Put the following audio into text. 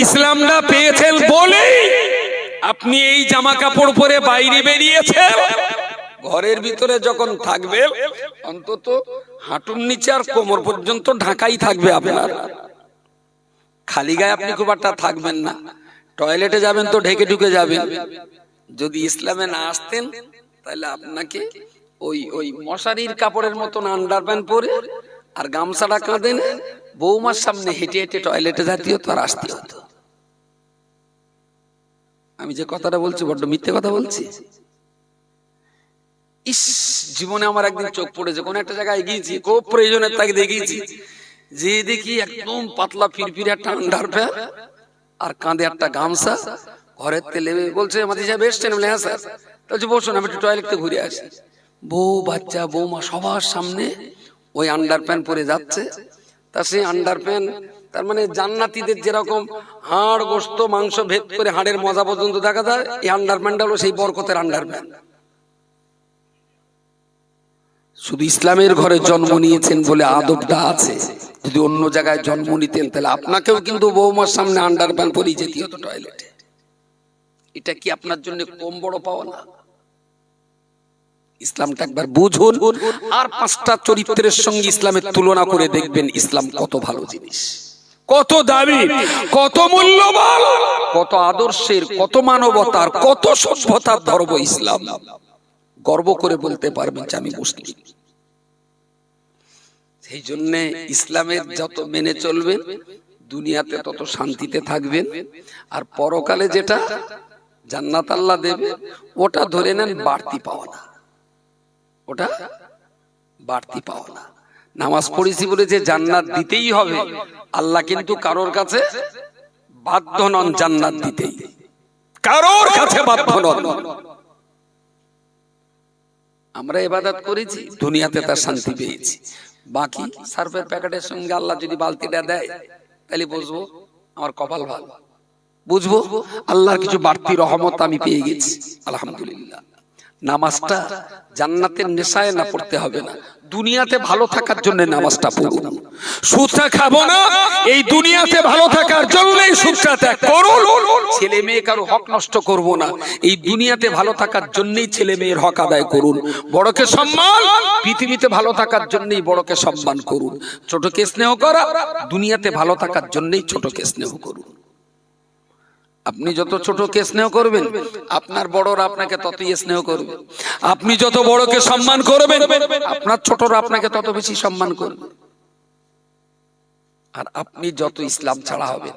ইসলামটা পেয়েছেন বলেই আপনি এই জামা কাপড় পরে বাইরে বেরিয়েছেন। ঘরের ভিতরে যখন থাকবেন অন্তত হাঁটুর নিচে আর কোমর পর্যন্ত ঢাকাই থাকবে আপনার। খালি গায়ে আপনি খুব একটা থাকবেন না। টয়লেটে যাবেন তো ঢেকে ঢুকে যাবেন। যদি ইসলামে না আসতেন তাহলে আপনাকে ওই ওই মশারির কাপড়ের মতন আন্ডারপ্যান্ট পরে আর গামছাটা কাঁধে বৌমার সামনে হেঁটে হেঁটে টয়লেটে জাতীয় তো আর আসতে হতো। আমি যে কথাটা বলছি বড্ড মিথ্যে কথা বলছি? ইস, জীবনে আমার একদিন চোখ পড়েছে, কোন একটা জায়গায় গিয়েছি, খুব প্রয়োজনের তাকে দেখিয়েছি, যে দেখি একদম পাতলা ফিরফিরে একটা আন্ডারপ্যান্ট আর কাঁধে একটা গামছা, ঘরের তেলে বলছে মাঝে সাহেব এসছেন? বলে হ্যাঁ স্যার। বলছে বসুন, আমি একটু টয়লেটে ঘুরে আসি। বউ বাচ্চা বৌমা সবার সামনে ওই আন্ডারপ্যান্ট পরে যাচ্ছে। তা সেই আন্ডারপ্যান্ট তার মানে জান্নাতীদের যেরকম হাড় গোস্ত মাংস ভেদ করে হাড়ের মজা পর্যন্ত দেখা যায়, এই আন্ডারপ্যান্টটা হলো সেই বরকতের আন্ডারপ্যান্ট। শুধু ইসলামের ঘরে জন্ম নিয়েছেন বলে আদবটা আছে। যদি অন্য জায়গায় জন্ম নিতেন তাহলে আপনাকেও কিন্তু বৌমার সামনে আন্ডারপ্যান্ট পরেই যেতে হতো টয়লেটে। এটা কি আপনার জন্য কম বড় পাওয়া না? ইসলামটা একবার বুঝুন আর পাঁচটা চরিত্রের সঙ্গে ইসলামের তুলনা করে দেখবেন ইসলাম কত ভালো জিনিস, কত দামি, কত মূল্যবান, কত আদর্শের, কত মানবতার, কত সভ্যতার ধর্ম ইসলাম। গর্ব করে বলতে পারবেন যে আমি মুসলিম। সেই জন্য ইসলামের যত মেনে চলবেন দুনিয়াতে তত শান্তিতে থাকবেন, আর পরকালে যেটা জান্নাত আল্লাহ দেবে ওটা ধরে নেন বাড়তি পাওয়া না, ওটা বাড়তি পাওয়া না। নামাজ পড়েছি বলে যে জান্নাত দিতেই হবে, আল্লাহ কিন্তু কারোর কাছে বাধ্য নন জান্নাত দিতেই, কারোর কাছে বাধ্য নন। আমরা ইবাদত করেছি, দুনিয়াতে তার শান্তি পেয়েছি। বাকি সার্ফের প্যাকেটের সঙ্গে আল্লাহ যদি বালতিটা দেয় তাহলে বুঝবো আমার কপাল ভালো, বুঝবো আল্লাহর কিছু বাড়তি রহমত আমি পেয়ে গেছি, আলহামদুলিল্লাহ। নামাজটা জান্নাতের নেশায় না পড়তে হবে না, দুনিয়াতে ভালো থাকার জন্য নামাজটা পড়ুন। সুদটা খাবো না, এই দুনিয়াতে ভালো থাকার জন্যই সুদটা ত্যাগ করুন। ছেলে মেয়ে কারো হক নষ্ট করব না, এই দুনিয়াতে ভালো থাকার জন্যই ছেলে মেয়ের হক আদায় করুন। বড়কে সম্মান, পৃথিবীতে ভালো থাকার জন্যই বড়কে সম্মান করুন। ছোটকে স্নেহ করা, দুনিয়াতে ভালো থাকার জন্যই ছোটকে স্নেহ করুন। আপনি যত ছোটকে স্নেহ করবেন আপনার বড়রা আপনাকে ততই স্নেহ করবে। আপনি যত বড়কে সম্মান করবেন আপনার ছোটরা আপনাকে তত বেশি সম্মান করবে। আর আপনি যত ইসলাম ছাড়া হবেন